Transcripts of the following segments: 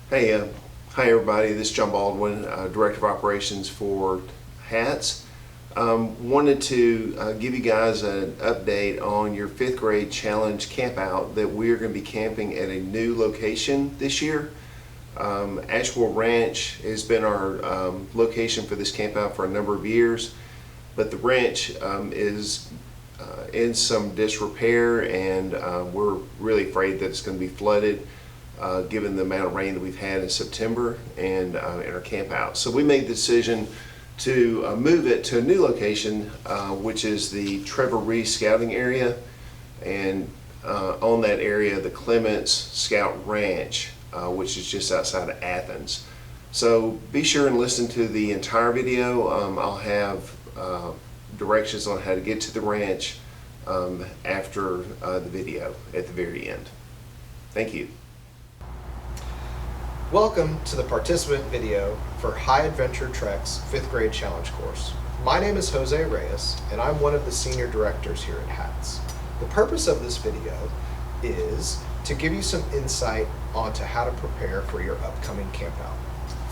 Hey, hi everybody. This is John Baldwin, Director of Operations for HATS. Wanted to give you guys an update on your 5th grade challenge camp out that we're going to be camping at a new location this year. Asheville Ranch has been our location for this camp out for a number of years, but the ranch is in some disrepair, and we're really afraid that it's going to be flooded. Given the amount of rain that we've had in September and in our camp out. So we made the decision to move it to a new location, which is the Trevor Reese Scouting Area, and on that area, the Clements Scout Ranch, which is just outside of Athens. So be sure and listen to the entire video. I'll have directions on how to get to the ranch after the video at the very end. Thank you. Welcome to the participant video for High Adventure Trek's 5th grade challenge course. My name is Jose Reyes, and I'm one of the senior directors here at HATS. The purpose of this video is to give you some insight onto how to prepare for your upcoming camp out.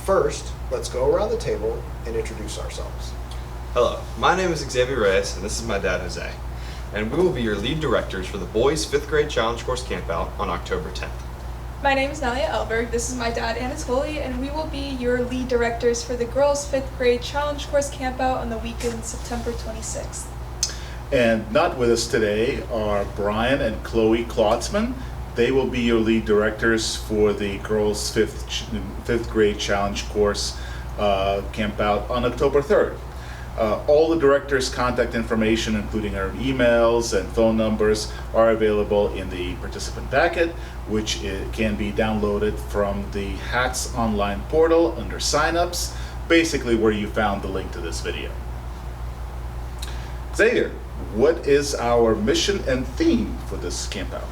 First, let's go around the table and introduce ourselves. Hello, my name is Xavier Reyes, and this is my dad, Jose. And we will be your lead directors for the boys' 5th grade challenge course camp out on October 10th. My name is Nalia Elberg, this is my dad Anatoly, and we will be your lead directors for the girls' 5th grade challenge course campout on the weekend September 26th. And not with us today are Brian and Chloe Klotzman. They will be your lead directors for the girls' 5th grade challenge course campout on October 3rd. All the directors' contact information, including our emails and phone numbers, are available in the participant packet, which can be downloaded from the HATS online portal under signups, basically where you found the link to this video. Xavier, what is our mission and theme for this camp out?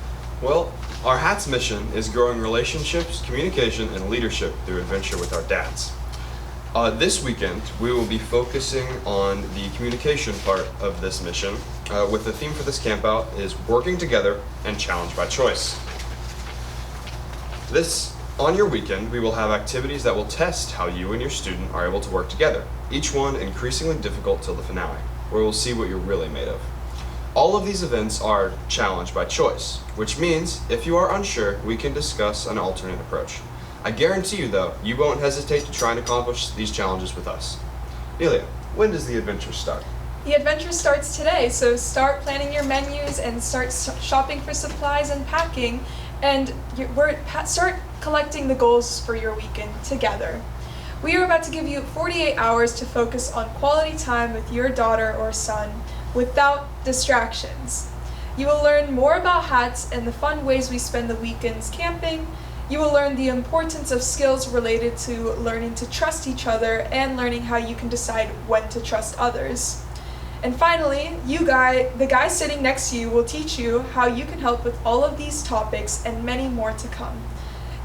Well, our HATS mission is growing relationships, communication, and leadership through adventure with our dads. This weekend, we will be focusing on the communication part of this mission, with the theme for this campout is working together and challenge by choice. On your weekend, we will have activities that will test how you and your student are able to work together, each one increasingly difficult till the finale, where we'll see what you're really made of. All of these events are challenge by choice, which means if you are unsure, we can discuss an alternate approach. I guarantee you, though, you won't hesitate to try and accomplish these challenges with us. Nelia, when does the adventure start? The adventure starts today, so start planning your menus and start shopping for supplies and packing, and start collecting the goals for your weekend together. We are about to give you 48 hours to focus on quality time with your daughter or son without distractions. You will learn more about HATS and the fun ways we spend the weekends camping. You will learn the importance of skills related to learning to trust each other and learning how you can decide when to trust others. And finally, the guy sitting next to you will teach you how you can help with all of these topics and many more to come.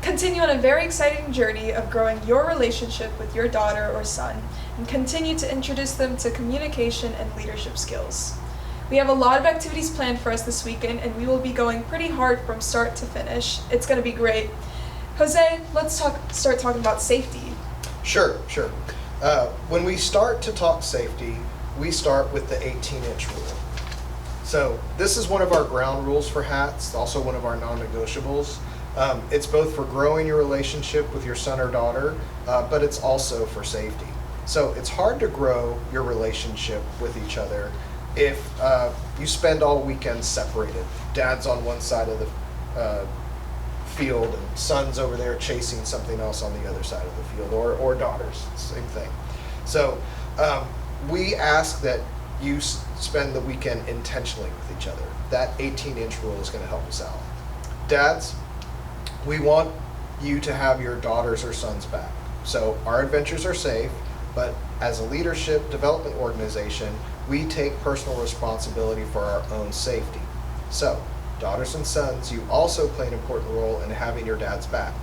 Continue on a very exciting journey of growing your relationship with your daughter or son, and continue to introduce them to communication and leadership skills. We have a lot of activities planned for us this weekend, and we will be going pretty hard from start to finish. It's going to be great. Jose, let's start talking about safety. Sure. When we start to talk safety, we start with the 18-inch rule. So this is one of our ground rules for HATS, also one of our non-negotiables. It's both for growing your relationship with your son or daughter, but it's also for safety. So it's hard to grow your relationship with each other if you spend all weekend separated. Dad's on one side of the field and son's over there chasing something else on the other side of the field, or daughters, same thing. So we ask that you spend the weekend intentionally with each other. That 18-inch rule is going to help us out. Dads, we want you to have your daughters or sons back. So our adventures are safe, but as a leadership development organization, we take personal responsibility for our own safety. So, daughters and sons, you also play an important role in having your dads back.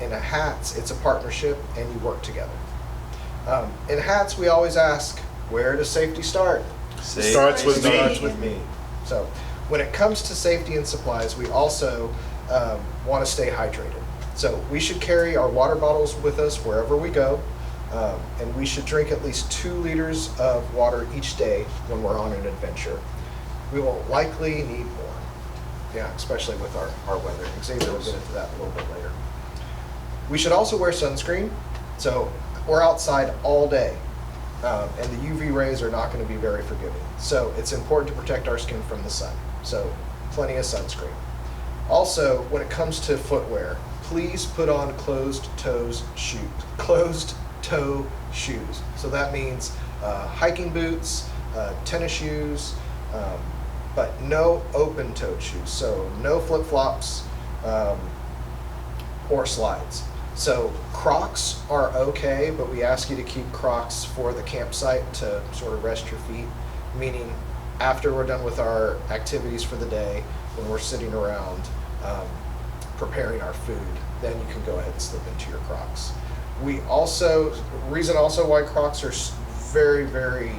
In a HATS, it's a partnership and you work together. In HATS, we always ask, where does safety start? Starts with me. So when it comes to safety and supplies, we also want to stay hydrated. So we should carry our water bottles with us wherever we go, and we should drink at least 2 liters of water each day when we're on an adventure. We will likely need more, yeah, especially with our weather. Xavier will get into that a little bit later. We should also wear sunscreen. So we're outside all day, and the UV rays are not going to be very forgiving. So it's important to protect our skin from the sun. So plenty of sunscreen. Also, when it comes to footwear, please put on closed-toe shoes. So that means hiking boots, tennis shoes, but no open-toed shoes. So no flip-flops or slides. So Crocs are okay, but we ask you to keep Crocs for the campsite to sort of rest your feet, meaning after we're done with our activities for the day, when we're sitting around preparing our food, then you can go ahead and slip into your Crocs. Reason why Crocs are very, very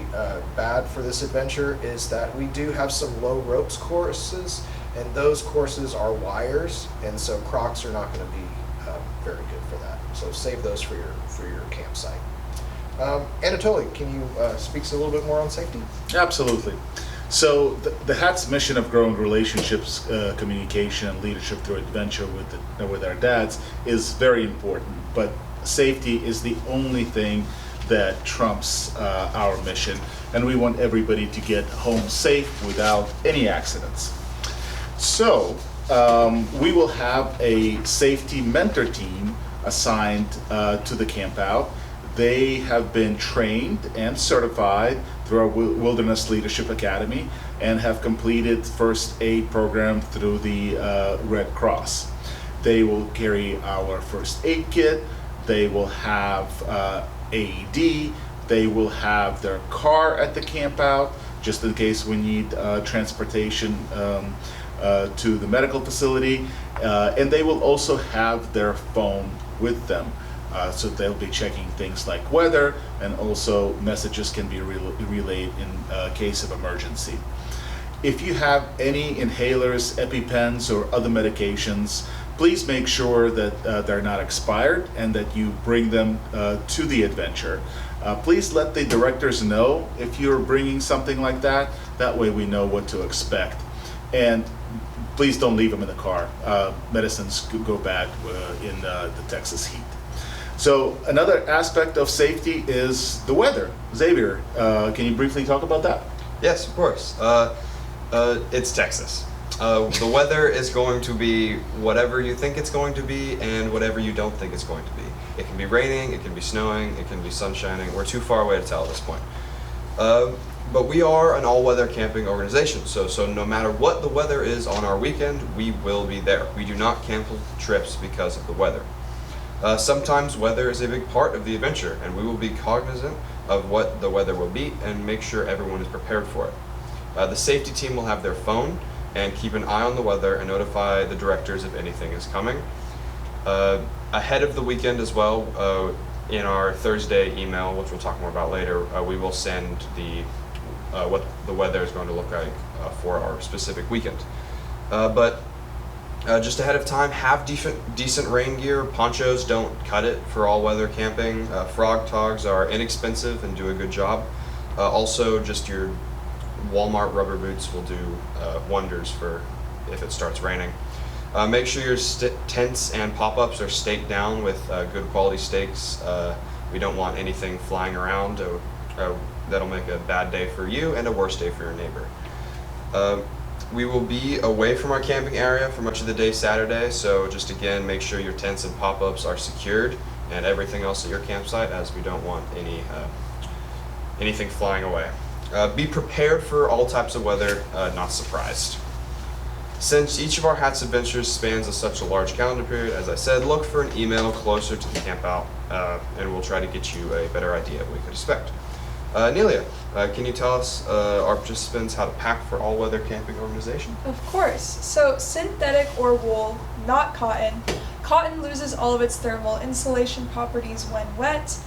bad for this adventure is that we do have some low ropes courses, and those courses are wires, and so Crocs are not going to be very good for that. So save those for your campsite. Anatoly, can you speak a little bit more on safety? Absolutely. So the HAT's mission of growing relationships, communication, and leadership through adventure with our dads is very important. But safety is the only thing that trumps our mission, and we want everybody to get home safe without any accidents. So we will have a safety mentor team assigned to the camp out. They have been trained and certified through our Wilderness Leadership Academy and have completed first aid program through the Red Cross. They will carry our first aid kit. They will have AED. They will have their car at the camp out just in case we need transportation to the medical facility, and they will also have their phone with them. So they'll be checking things like weather, and also messages can be relayed in case of emergency. If you have any inhalers, EpiPens, or other medications, please make sure that they're not expired and that you bring them to the adventure. Please let the directors know if you're bringing something like that. That way we know what to expect. And please don't leave them in the car. Medicines could go bad in the Texas heat. So another aspect of safety is the weather. Xavier, can you briefly talk about that? Yes, of course. It's Texas. The weather is going to be whatever you think it's going to be and whatever you don't think it's going to be. It can be raining, it can be snowing, it can be sun shining. We're too far away to tell at this point. But we are an all-weather camping organization, so no matter what the weather is on our weekend, we will be there. We do not cancel trips because of the weather. Sometimes weather is a big part of the adventure, and we will be cognizant of what the weather will be and make sure everyone is prepared for it. The safety team will have their phone and keep an eye on the weather and notify the directors if anything is coming. Ahead of the weekend as well, in our Thursday email, which we'll talk more about later, we will send what the weather is going to look like for our specific weekend. But just ahead of time, have decent rain gear. Ponchos don't cut it for all weather camping. Frog togs are inexpensive and do a good job. Also, just your Walmart rubber boots will do wonders for if it starts raining. Make sure your tents and pop-ups are staked down with good quality stakes. We don't want anything flying around. That'll make a bad day for you and a worse day for your neighbor. We will be away from our camping area for much of the day Saturday, so just again, make sure your tents and pop-ups are secured and everything else at your campsite, as we don't want anything flying away. Be prepared for all types of weather, not surprised. Since each of our HATS adventures spans such a large calendar period, as I said, look for an email closer to the camp out, and we'll try to get you a better idea of what we could expect. Nelia, can you tell us, our participants, how to pack for all-weather camping organization? Of course. So synthetic or wool, not cotton. Cotton loses all of its thermal insulation properties when wet.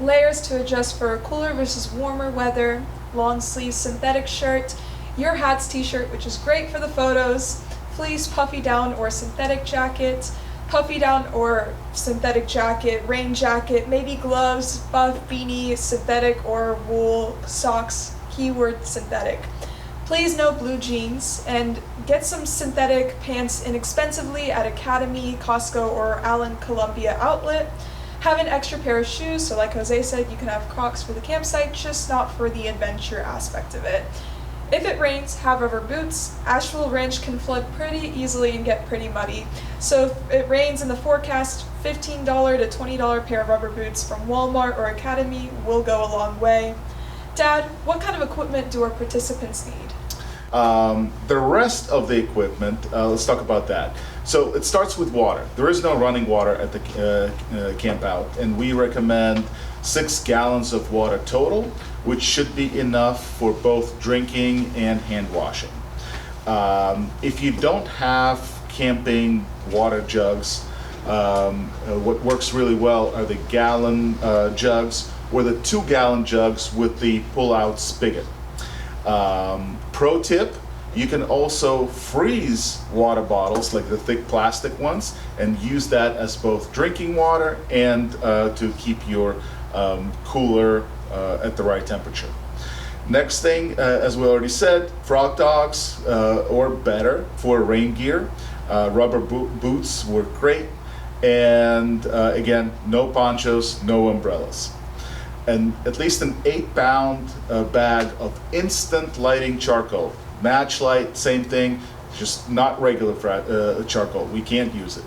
Layers to adjust for cooler versus warmer weather. Long sleeve synthetic shirt. Your HATS t-shirt, which is great for the photos. Fleece, puffy down, or synthetic jacket. puffy down or synthetic jacket, rain jacket, maybe gloves, buff, beanie, synthetic or wool, socks, keyword synthetic. Please no blue jeans, and get some synthetic pants inexpensively at Academy, Costco, or Allen Columbia outlet. Have an extra pair of shoes, so like Jose said, you can have Crocs for the campsite, just not for the adventure aspect of it. If it rains, have rubber boots. Asheville Ranch can flood pretty easily and get pretty muddy. So if it rains in the forecast, $15 to $20 pair of rubber boots from Walmart or Academy will go a long way. Dad, what kind of equipment do our participants need? The rest of the equipment, let's talk about that. So it starts with water. There is no running water at the camp out, and we recommend 6 gallons of water total, which should be enough for both drinking and hand washing. If you don't have camping water jugs, what works really well are the gallon jugs or the 2-gallon jugs with the pull-out spigot. Pro tip, you can also freeze water bottles, like the thick plastic ones, and use that as both drinking water and to keep your cooler at the right temperature. Next thing, as we already said, frog dogs or better for rain gear. Rubber boots work great. And again, no ponchos, no umbrellas. And at least an 8-pound bag of instant lighting charcoal. Match light, same thing, just not regular charcoal. We can't use it.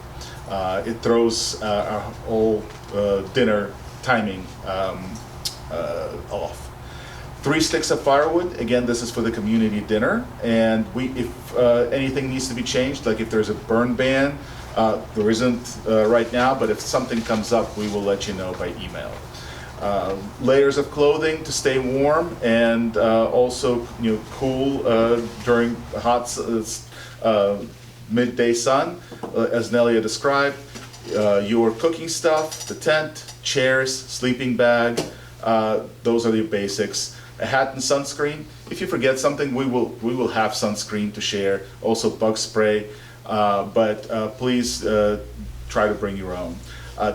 It throws our whole dinner timing off. 3 sticks of firewood. Again, this is for the community dinner. And if anything needs to be changed, like if there's a burn ban, there isn't right now, but if something comes up, we will let you know by email. Layers of clothing to stay warm and also cool during hot midday sun, as Nelia described. Your cooking stuff, the tent, chairs, sleeping bag, those are the basics. A hat and sunscreen. If you forget something, we will have sunscreen to share. Also bug spray, but please try to bring your own.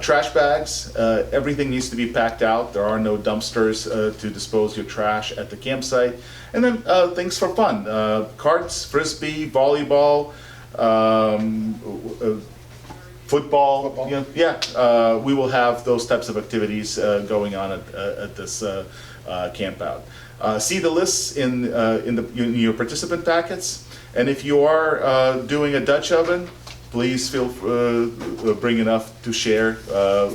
Trash bags, everything needs to be packed out. There are no dumpsters to dispose your trash at the campsite. And then things for fun, carts, frisbee, volleyball, football. We will have those types of activities going on at this camp out. See the lists in your participant packets. And if you are doing a Dutch oven, please feel bring enough to share.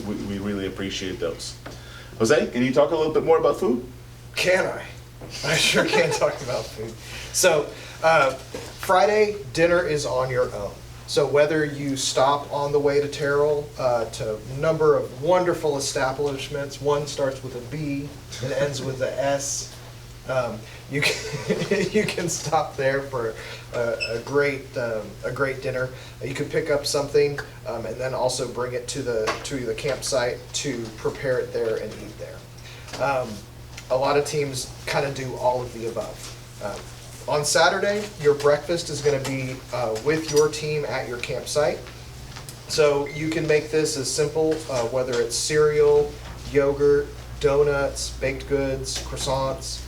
We really appreciate those. Jose, can you talk a little bit more about food? Can I? I sure can talk about food. So Friday, dinner is on your own. So whether you stop on the way to Terrell to a number of wonderful establishments, one starts with a B and ends with a S, you can stop there for a great dinner. You could pick up something and then also bring it to the campsite to prepare it there and eat there. A lot of teams kind of do all of the above. On Saturday, your breakfast is going to be with your team at your campsite. So you can make this as simple, whether it's cereal, yogurt, donuts, baked goods, croissants,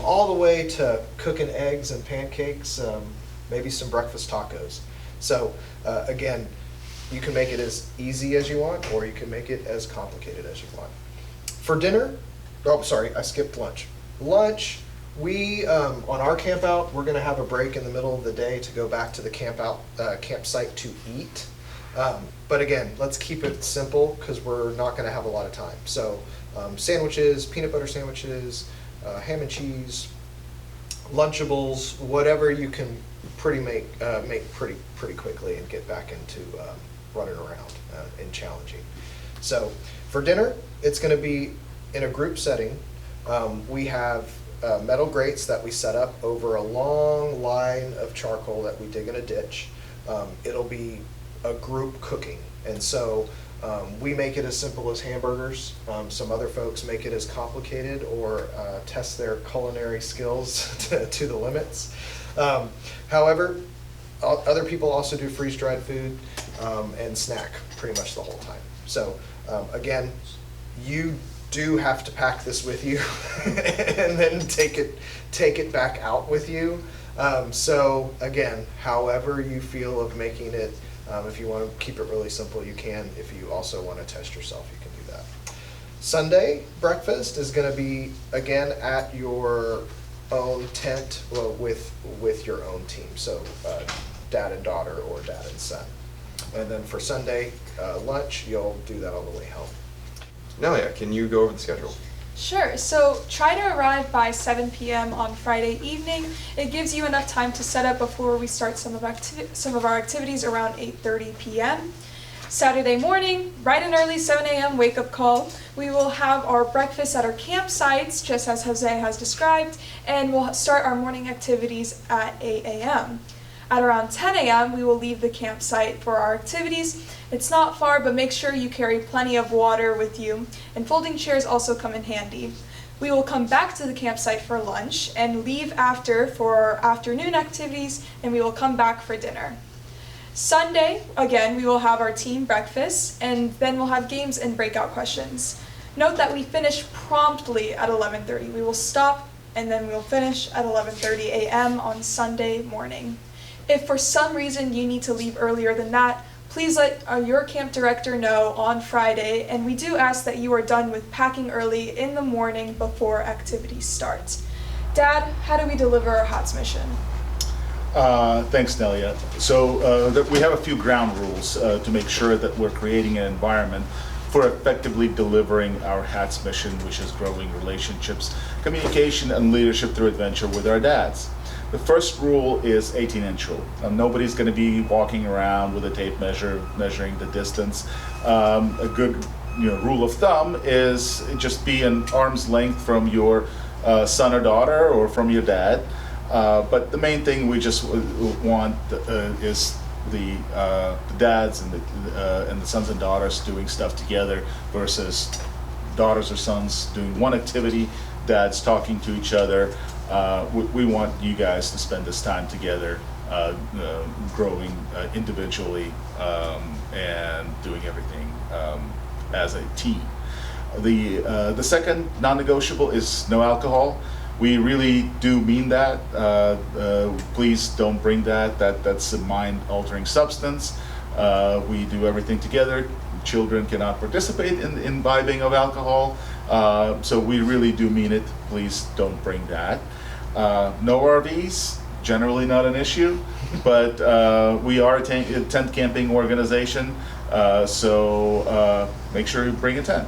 all the way to cooking eggs and pancakes, maybe some breakfast tacos. So again, you can make it as easy as you want, or you can make it as complicated as you want. For dinner, I skipped lunch. Lunch, we, on our camp out, we're gonna have a break in the middle of the day to go back to the campsite to eat. But again, let's keep it simple because we're not gonna have a lot of time. So sandwiches, peanut butter sandwiches, ham and cheese, Lunchables, whatever you can make pretty quickly and get back into running around and challenging. So for dinner, it's going to be in a group setting. We have metal grates that we set up over a long line of charcoal that we dig in a ditch. It'll be a group cooking, and so we make it as simple as hamburgers. Some other folks make it as complicated or test their culinary skills to the limits. However, other people also do freeze-dried food. and snack pretty much the whole time. So again, you do have to pack this with you and then take it back out with you. So again, however you feel of making it, if you want to keep it really simple, you can. If you also want to test yourself, you can do that. Sunday breakfast is going to be, again, at your own tent, well, with your own team. So dad and daughter or dad and son. And then for Sunday lunch, you'll do that on the way home. Nelia, can you go over the schedule? Sure. So try to arrive by 7 p.m. on Friday evening. It gives you enough time to set up before we start some of our activities around 8:30 p.m. Saturday morning, bright and early, 7 a.m. wake-up call. We will have our breakfast at our campsites, just as Jose has described, and we'll start our morning activities at 8 a.m. At around 10 a.m., we will leave the campsite for our activities. It's not far, but make sure you carry plenty of water with you, and folding chairs also come in handy. We will come back to the campsite for lunch and leave after for our afternoon activities, and we will come back for dinner. Sunday, again, we will have our team breakfast, and then we'll have games and breakout questions. Note that we finish promptly at 11:30. We will stop, and then we'll finish at 11:30 a.m. on Sunday morning. If for some reason you need to leave earlier than that, please let your camp director know on Friday, and we do ask that you are done with packing early in the morning before activities start. Dad, how do we deliver our HATS mission? Thanks, Nelia. So we have a few ground rules to make sure that we're creating an environment for effectively delivering our HATS mission, which is growing relationships, communication, and leadership through adventure with our dads. The first rule is 18-inch rule. Nobody's going to be walking around with a tape measure measuring the distance. A good rule of thumb is just be an arm's length from your son or daughter or from your dad. But the main thing we just want is the dads and the sons and daughters doing stuff together versus daughters or sons doing one activity, dads talking to each other. We want you guys to spend this time together, growing individually and doing everything as a team. The second non-negotiable is no alcohol. We really do mean that. Please don't bring that. That's a mind-altering substance. We do everything together. Children cannot participate in imbibing of alcohol. So we really do mean it. Please don't bring that. No RVs, generally not an issue, but we are a tent camping organization, so make sure you bring a tent.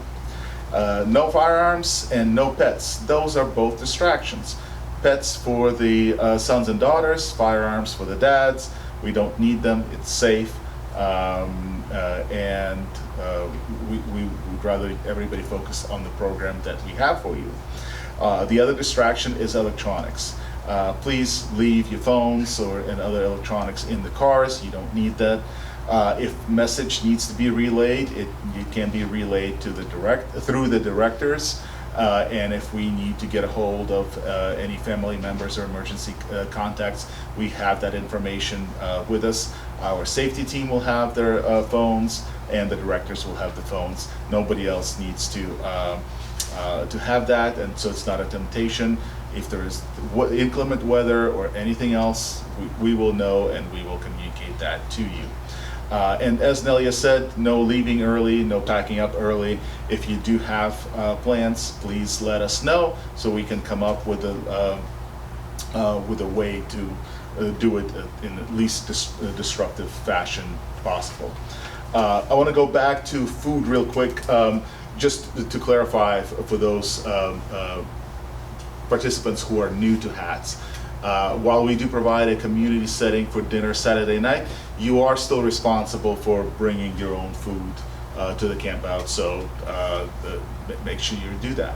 No firearms and no pets. Those are both distractions. Pets for the sons and daughters, firearms for the dads. We don't need them, it's safe, and we would rather everybody focus on the program that we have for you. The other distraction is electronics. Please leave your phones and other electronics in the cars. You don't need that. If message needs to be relayed, it can be relayed to through the directors. And if we need to get a hold of any family members or emergency contacts, we have that information with us. Our safety team will have their phones, and the directors will have the phones. Nobody else needs to have that, and so it's not a temptation. If there is inclement weather or anything else, we will know and we will communicate that to you. And as Nelia said, no leaving early, no packing up early. If you do have plans, please let us know so we can come up with a way to do it in the least disruptive fashion possible. I want to go back to food real quick, just to clarify for those participants who are new to HATS. While we do provide a community setting for dinner Saturday night, you are still responsible for bringing your own food to the camp out, so make sure you do that.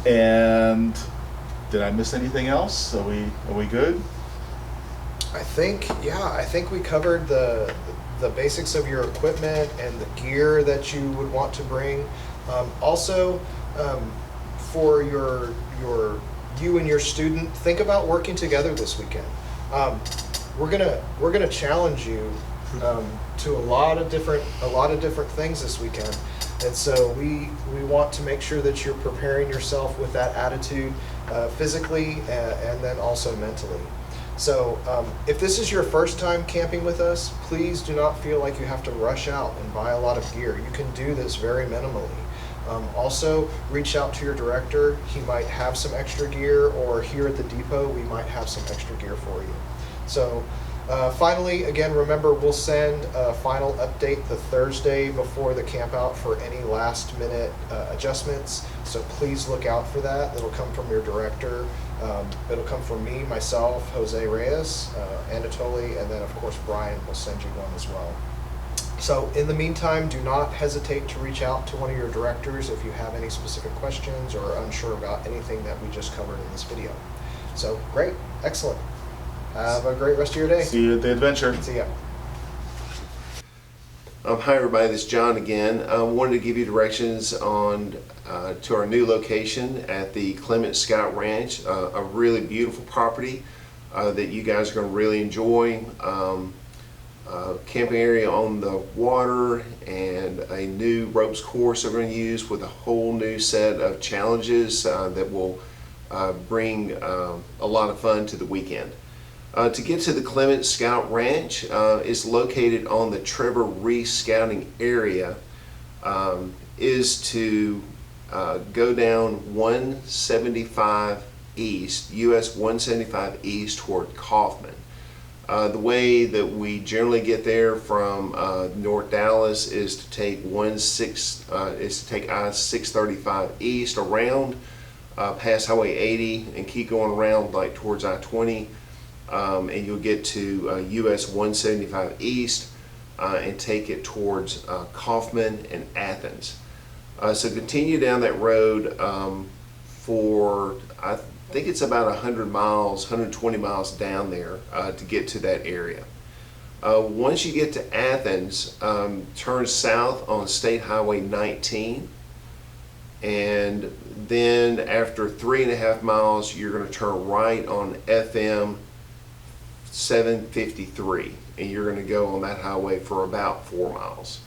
And did I miss anything else? Are we good? I think we covered the basics of your equipment and the gear that you would want to bring. Also, for you and your student, think about working together this weekend. We're gonna challenge you to a lot of different things this weekend. And so we want to make sure that you're preparing yourself with that attitude physically and then also mentally. So if this is your first time camping with us, please do not feel like you have to rush out and buy a lot of gear. You can do this very minimally. Also, reach out to your director. He might have some extra gear, or here at the depot, we might have some extra gear for you. So finally, again, remember, we'll send a final update the Thursday before the camp out for any last minute adjustments. So please look out for that. It'll come from your director. It'll come from me, myself, Jose Reyes, Anatoly, and then of course Brian will send you one as well. So in the meantime, do not hesitate to reach out to one of your directors if you have any specific questions or are unsure about anything that we just covered in this video. So great, excellent. Have a great rest of your day. See you at the adventure. See ya. Hi everybody, this is John again. I wanted to give you directions on to our new location at the Clement Scout Ranch, a really beautiful property that you guys are going to really enjoy. Camping area on the water and a new ropes course they're going to use with a whole new set of challenges that will bring a lot of fun to the weekend. To get to the Clement Scout Ranch is located on the Trevor Reese Scouting area, is to go down 175 East, US 175 East toward Kaufman. The way that we generally get there from North Dallas is to take I-635 East around past Highway 80 and keep going around like towards I-20, and you'll get to US 175 East and take it towards Kaufman and Athens. So continue down that road for I think it's about 100 miles, 120 miles down there to get to that area. Once you get to Athens, turn south on State Highway 19, and then after 3.5 miles, you're going to turn right on FM 753, and you're going to go on that highway for about 4 miles.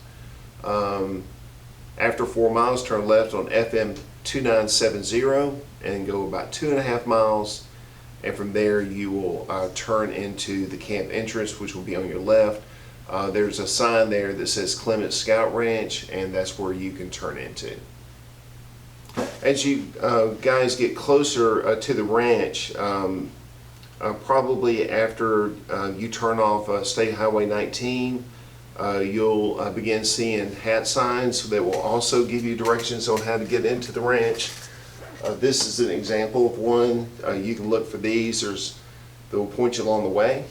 After 4 miles, turn left on FM 2970 and go about 2.5 miles, and from there you will turn into the camp entrance, which will be on your left. There's a sign there that says Clement Scout Ranch, and that's where you can turn into. As you guys get closer to the ranch, probably after you turn off State Highway 19, you'll begin seeing hat signs that will also give you directions on how to get into the ranch. This is an example of one. You can look for these. They will point you along the way,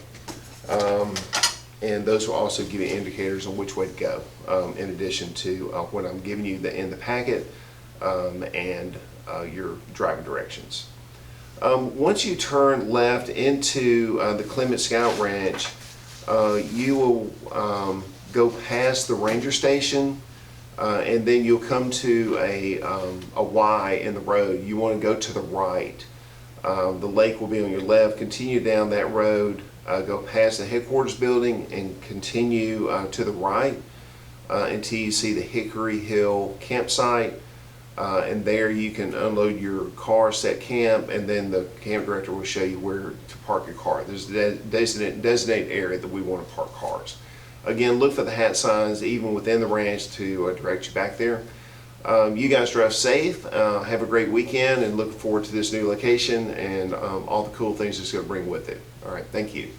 and those will also give you indicators on which way to go, in addition to what I'm giving you in the packet and your driving directions. Once you turn left into the Clement Scout Ranch, you will go past the ranger station, and then you'll come to a Y in the road. You want to go to the right. The lake will be on your left. Continue down that road, go past the headquarters building, and continue to the right until you see the Hickory Hill campsite. And there you can unload your car, set camp, and then the camp director will show you where to park your car. There's a designated area that we want to park cars. Again, look for the hat signs even within the ranch to direct you back there. You guys drive safe, have a great weekend, and look forward to this new location and all the cool things it's going to bring with it. All right, thank you.